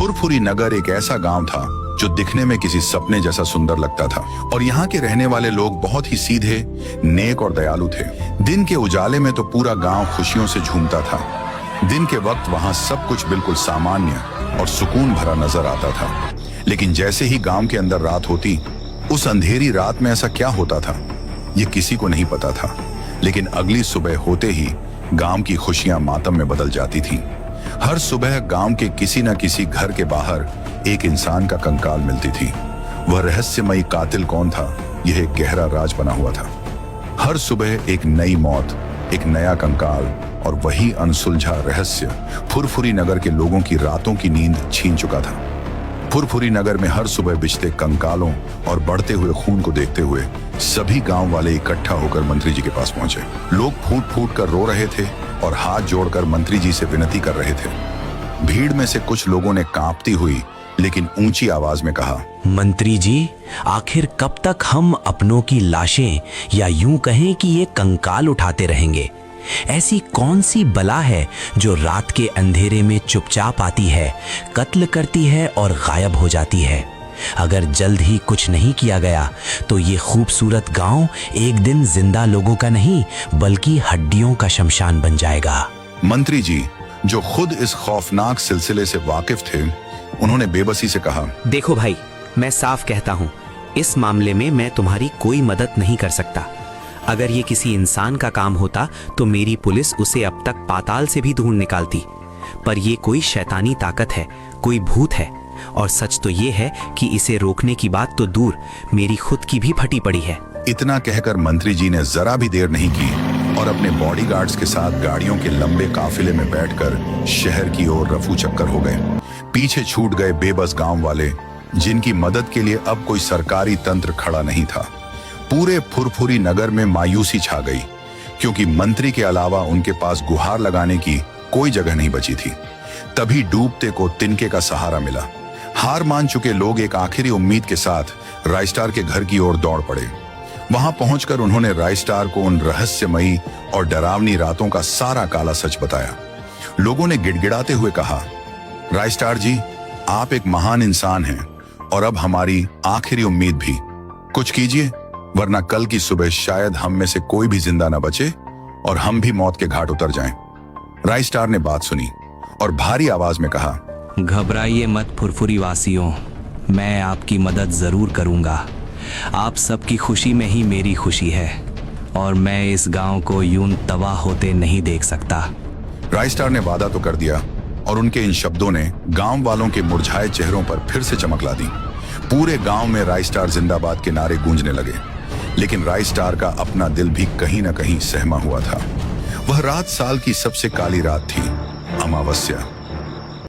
फुरफुरी नगर एक ऐसा गांव था जो दिखने में किसी सपने जैसा सुंदर लगता था और यहाँ के रहने वाले लोग बहुत ही सीधे, नेक और दयालु थे। दिन के उजाले में तो पूरा गांव खुशियों से झूमता था। दिन के वक्त वहां सब कुछ बिल्कुल सामान्य और सुकून भरा नजर आता था। लेकिन जैसे ही गांव के अंदर रात होती, उस अंधेरी रात में ऐसा क्या होता था ये किसी को नहीं पता था। लेकिन अगली सुबह होते ही गांव की खुशियां मातम में बदल जाती थीं। हर सुबह गांव के किसी न किसी घर के बाहर एक इंसान का कंकाल मिलती थी। वह रहस्यमयी कातिल कौन था, यह एक गहरा राज बना हुआ था। हर सुबह एक नई मौत, एक नया कंकाल और वही अनसुलझा रहस्य फुरफुरी नगर के लोगों की रातों की नींद छीन चुका था। फुरफुरी नगर में हर सुबह बिछते कंकालों और बढ़ते हुए खून को देखते हुए सभी गांव वाले इकट्ठा होकर मंत्री जी के पास पहुंचे। लोग फूट फूट कर रो रहे थे और हाथ जोड़कर मंत्री जी से विनती कर रहे थे। भीड़ में से कुछ लोगों ने कांपती हुई लेकिन ऊंची आवाज में कहा, मंत्री जी, आखिर कब तक हम अपनों की लाशें या यूं कहें कि ये कंकाल उठाते रहेंगे? ऐसी कौन सी बला है जो रात के अंधेरे में चुपचाप आती है, कत्ल करती है और गायब हो जाती है? अगर जल्द ही कुछ नहीं किया गया तो ये खूबसूरत गांव एक दिन जिंदा लोगों का नहीं बल्कि हड्डियों का शमशान बन जाएगा। मंत्री जी, जो खुद इस खौफनाक सिलसिले से वाकिफ थे, उन्होंने बेबसी से कहा, देखो भाई, मैं साफ कहता हूँ, इस मामले में मैं तुम्हारी कोई मदद नहीं कर सकता। अगर ये किसी इंसान का काम होता तो मेरी पुलिस उसे अब तक पाताल से भी ढूंढ निकालती। पर ये कोई शैतानी ताकत है, कोई भूत है। और सच तो ये है कि इसे रोकने की बात तो दूर, मेरी खुद की भी फटी पड़ी है। इतना कहकर मंत्री जी ने जरा भी देर नहीं की और अपने बॉडीगार्ड्स के साथ गाड़ियों के लंबे काफिले में बैठकर शहर की ओर रफू चक्कर हो गए। पीछे छूट गए बेबस गांव वाले, जिनकी मदद के लिए अब कोई सरकारी तंत्र खड़ा नहीं था। पूरे फुरफुरी नगर में मायूसी छा गई, क्योंकि मंत्री के अलावा उनके पास गुहार लगाने की कोई जगह नहीं बची थी। तभी डूबते को तिनके का सहारा मिला। हार मान चुके लोग एक आखिरी उम्मीद के साथ रायस्टार के घर की ओर दौड़ पड़े। वहां पहुंचकर उन्होंने रायस्टार को उन रहस्यमयी और डरावनी रातों का सारा काला सच बताया। लोगों ने गिड़गिड़ाते हुए कहा, रायस्टार जी, आप एक महान इंसान हैं और अब हमारी आखिरी उम्मीद भी। कुछ कीजिए, वरना कल की सुबह शायद हम में से कोई भी जिंदा न बचे और हम भी मौत के घाट उतर जाएं। रायस्टार ने बात सुनी और भारी आवाज में कहा, घबराइए मत फुरफुरी वासियों, मैं आपकी मदद जरूर करूंगा। आप सबकी खुशी में ही मेरी खुशी है और मैं इस गांव को यूं तबाह होते नहीं देख सकता। रायस्टार ने वादा तो कर दिया और उनके इन शब्दों ने गांव वालों के मुरझाए चेहरों पर फिर से चमक ला दी। पूरे गांव में रायस्टार जिंदाबाद के नारे गूंजने लगे। लेकिन रायस्टार का अपना दिल भी कहीं न कहीं सहमा हुआ था। वह रात साल की सबसे काली रात थी, अमावस्या।